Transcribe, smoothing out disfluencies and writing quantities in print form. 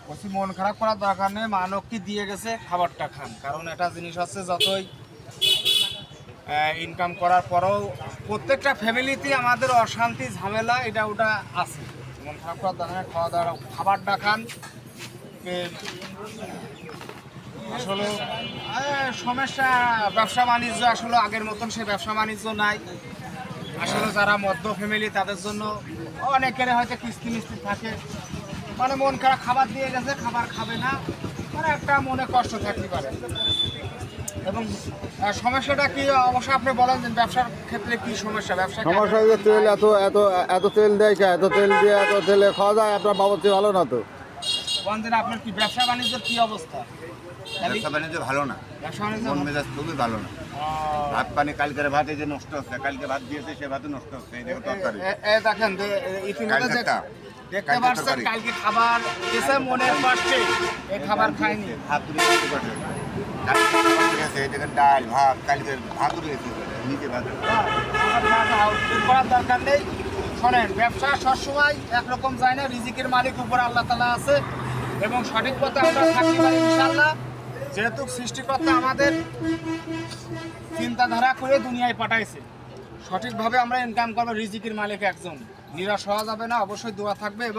বলছি মন খারাপ করার দরকার নেই, মানব কি দিয়ে গেছে খাবারটা খান। কারণ একটা জিনিস হচ্ছে যতই ইনকাম করার পরেও প্রত্যেকটা ফ্যামিলিতেই আমাদের অশান্তি ঝামেলা এটা ওটা আছে। মন খারাপ করার দরকার নেই, খাওয়া দাওয়া খাবারটা খান। আসলে সমস্যা ব্যবসা বাণিজ্য আসলে আগের মতন সে ব্যবসা বাণিজ্য নাই। আসলে যারা মধ্য ফ্যামিলি তাদের জন্য অনেকের হয়তো কিস্তি মিস্তি থাকে, মানে মন খারাপ, খাবার দিয়ে গেছে খাবার খাবে না, মানে একটা মনে কষ্ট থাকতে পারে। এবং সমস্যাটা কি অবশ্যই আপনি বলেন যে ব্যবসার ক্ষেত্রে কি সমস্যা? সমস্যা যে তেল এত এত এত তেল দেয় কে? এত তেল দিয়ে এত তেলে খাওয়া যায়, আপনার বাবদ ভালো না তো। বলেন আপনার কি ব্যবসা বাণিজ্যের কি অবস্থা? ব্যবসা বাণিজ্য ভালো না, ব্যবসা বাণিজ্য মন মেজাজ খুবই ভালো না। ভাত পানি কালকের ভাত এই যে নষ্ট হচ্ছে, কালকে ভাত দিয়েছে সে ভাতও নষ্ট হচ্ছে। এই দেখো তরকারি দেখেন ইতিমধ্যে কালকেরটা, দেখতে কালকের পাচ্ছেন তরকারি। কালকে খাবার এসে মনের কষ্টে এই খাবার খায়নি। ভাত রয়েছে বটে, কালকে খাবার রয়েছে, এই দেখেন ডাল ভাত, কালকের ভাত রয়েছে নিজে ভাত। করার দরকার নেই। শোনেন, ব্যবসা সবসময় একরকম যায় না, রিজিকের মালিক উপর আল্লাহ তাআলা আছে এবং সঠিক পথে আমরা থাকতে পারি ইনশাআল্লাহ। যেহেতু সৃষ্টিকর্তা আমাদের চিন্তাধারা করে দুনিয়ায় পাঠাইছে, সঠিকভাবে আমরা ইনকাম করবো। রিজিকের মালিক একজন, নিরাশ হওয়া যাবে না, অবশ্যই দোয়া থাকবে। এবং